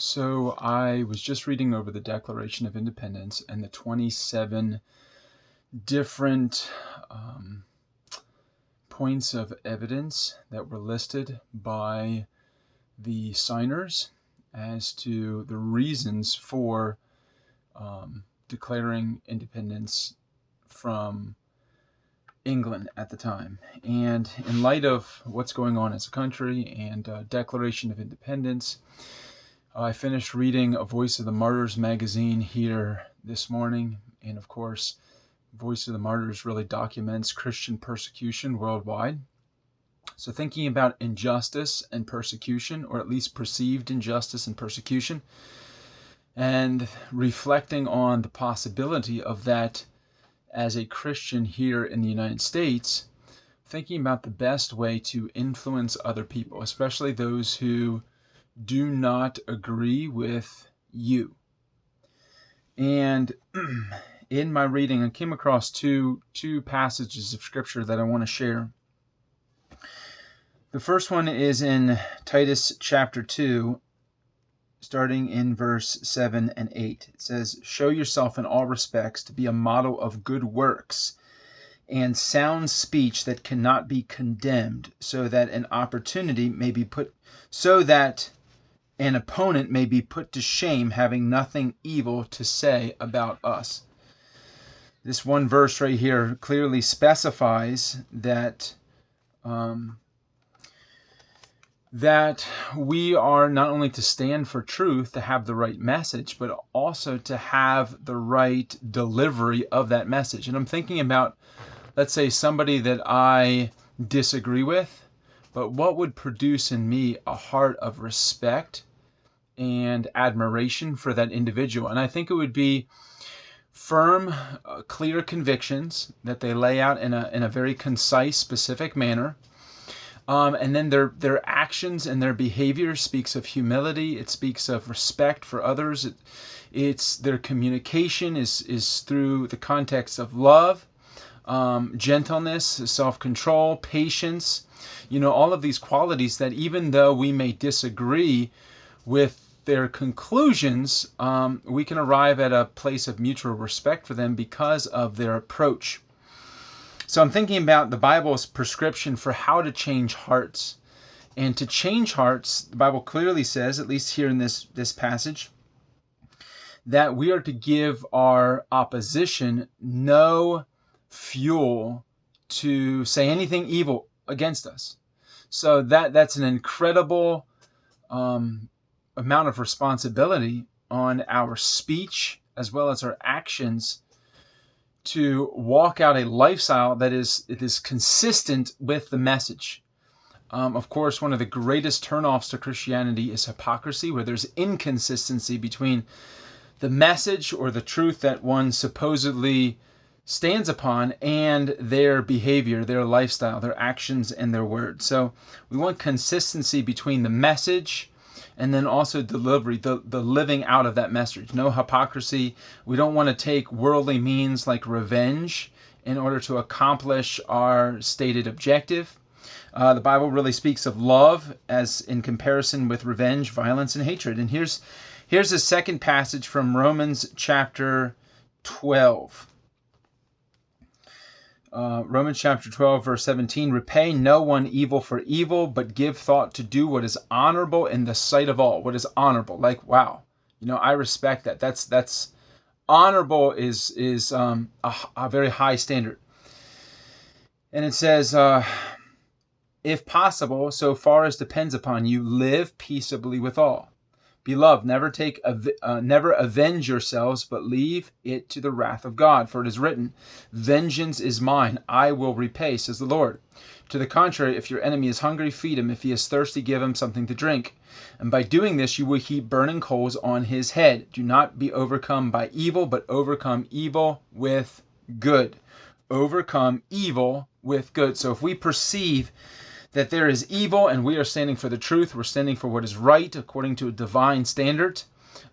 So I was just reading over the Declaration of Independence and the 27 different points of evidence that were listed by the signers as to the reasons for declaring independence from England at the time. And in light of what's going on as a country and Declaration of Independence, I finished reading A Voice of the Martyrs magazine here this morning, and of course, Voice of the Martyrs really documents Christian persecution worldwide. So thinking about injustice and persecution, or at least perceived injustice and persecution, and reflecting on the possibility of that as a Christian here in the United States, thinking about the best way to influence other people, especially those who do not agree with you. And in my reading, I came across two passages of scripture that I want to share. The first one is in Titus chapter 2, starting in verse 7 and 8. It says, "Show yourself in all respects to be a model of good works and sound speech that cannot be condemned, so that an opponent may be put to shame, having nothing evil to say about us." This one verse right here clearly specifies that that we are not only to stand for truth, to have the right message, but also to have the right delivery of that message. And I'm thinking about, let's say, somebody that I disagree with, but what would produce in me a heart of respect and admiration for that individual? And I think it would be firm, clear convictions that they lay out in a very concise, specific manner. And then their actions and their behavior speaks of humility. It speaks of respect for others. It's their communication is through the context of love, gentleness, self-control, patience. All of these qualities that even though we may disagree with their conclusions, we can arrive at a place of mutual respect for them because of their approach. So I'm thinking about the Bible's prescription for how to change hearts. And to change hearts, the Bible clearly says, at least here in this passage, that we are to give our opposition no fuel to say anything evil against us. So that's an incredible amount of responsibility on our speech as well as our actions to walk out a lifestyle that is consistent with the message. Of course, one of the greatest turnoffs to Christianity is hypocrisy, where there's inconsistency between the message or the truth that one supposedly stands upon and their behavior, their lifestyle, their actions, and their words. So we want consistency between the message and then also delivery, the living out of that message. No hypocrisy. We don't want to take worldly means like revenge in order to accomplish our stated objective. The Bible really speaks of love as in comparison with revenge, violence, and hatred. And here's a second passage from Romans chapter 12. Romans chapter 12, verse 17, "Repay no one evil for evil, but give thought to do what is honorable in the sight of all." What is honorable? Like, wow, I respect that. That's honorable is a very high standard. And it says, "If possible, so far as depends upon you, live peaceably with all. Beloved, never avenge yourselves, but leave it to the wrath of God. For it is written, 'Vengeance is mine, I will repay,' says the Lord. To the contrary, if your enemy is hungry, feed him. If he is thirsty, give him something to drink. And by doing this, you will heap burning coals on his head. Do not be overcome by evil, but overcome evil with good." Overcome evil with good. So if we perceive that there is evil and we are standing for the truth, we're standing for what is right according to a divine standard.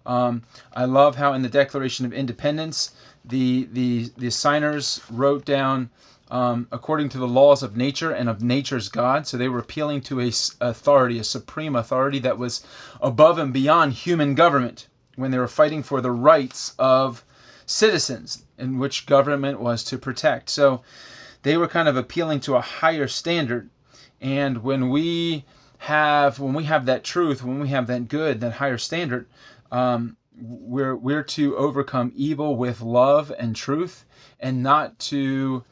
I love how in the Declaration of Independence, the signers wrote down according to the laws of nature and of nature's God. So they were appealing to a authority, a supreme authority that was above and beyond human government when they were fighting for the rights of citizens, in which government was to protect. So they were kind of appealing to a higher standard. And when we have that truth, when we have that good, that higher standard, we're to overcome evil with love and truth, and not to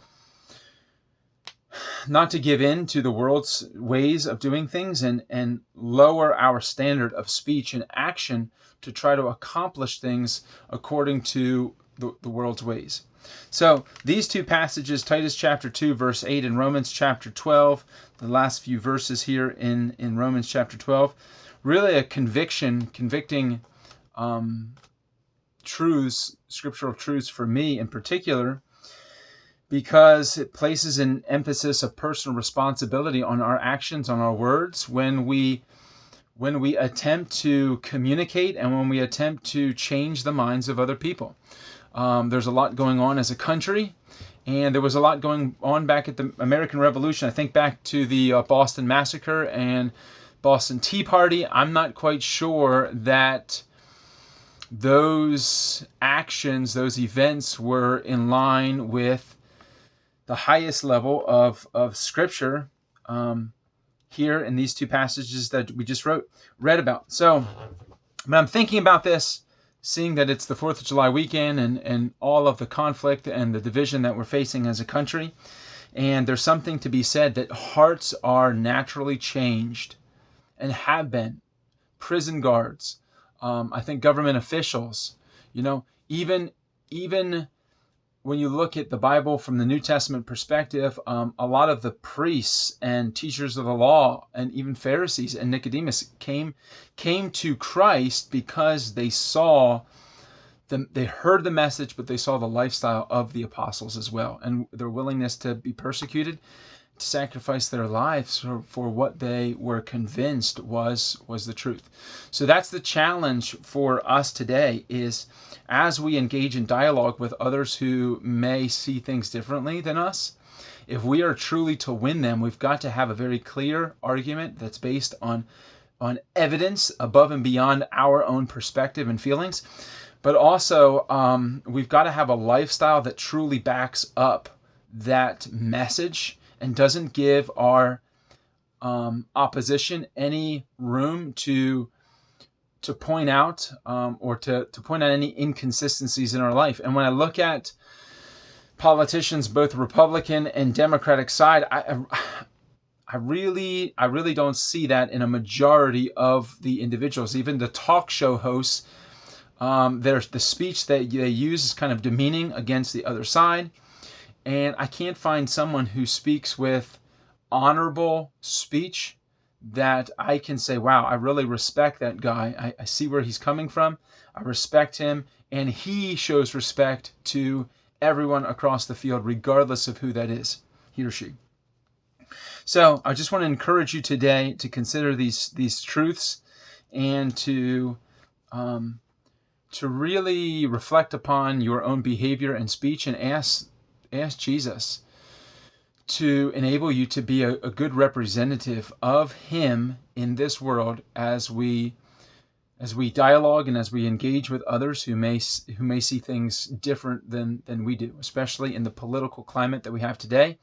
give in to the world's ways of doing things, and lower our standard of speech and action to try to accomplish things according to the world's ways. So these two passages, Titus chapter 2, verse 8, and Romans chapter 12, the last few verses here in Romans chapter 12, really a convicting truths, scriptural truths for me in particular, because it places an emphasis of personal responsibility on our actions, on our words, when we attempt to communicate and when we attempt to change the minds of other people. There's a lot going on as a country, and there was a lot going on back at the American Revolution. I think back to the Boston Massacre and Boston Tea Party. I'm not quite sure that those actions, those events were in line with the highest level of Scripture here in these two passages that we just read about. So when I'm thinking about this, seeing that it's the 4th of July weekend and all of the conflict and the division that we're facing as a country, and there's something to be said that hearts are naturally changed and have been. Prison guards, I think government officials, even when you look at the Bible from the New Testament perspective, a lot of the priests and teachers of the law and even Pharisees and Nicodemus came to Christ because they heard the message, but they saw the lifestyle of the apostles as well, and their willingness to be persecuted, to sacrifice their lives for what they were convinced was the truth. So that's the challenge for us today, is as we engage in dialogue with others who may see things differently than us, if we are truly to win them, we've got to have a very clear argument that's based on evidence above and beyond our own perspective and feelings. But also, we've got to have a lifestyle that truly backs up that message and doesn't give our opposition any room to point out or to point out any inconsistencies in our life. And when I look at politicians, both Republican and Democratic side, I really don't see that in a majority of the individuals. Even the talk show hosts, the speech that they use is kind of demeaning against the other side. And I can't find someone who speaks with honorable speech that I can say, wow, I really respect that guy. I see where he's coming from. I respect him. And he shows respect to everyone across the field, regardless of who that is, he or she. So I just want to encourage you today to consider these truths and to really reflect upon your own behavior and speech, and ask Jesus to enable you to be a good representative of Him in this world as we dialogue and as we engage with others who may see things different than we do, especially in the political climate that we have today,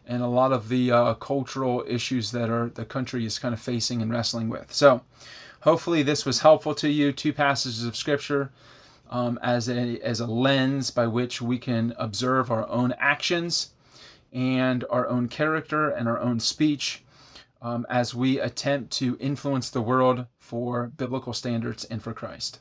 and a lot of the cultural issues that the country is kind of facing and wrestling with. So hopefully this was helpful to you. Two passages of Scripture as a lens by which we can observe our own actions and our own character and our own speech as we attempt to influence the world for biblical standards and for Christ.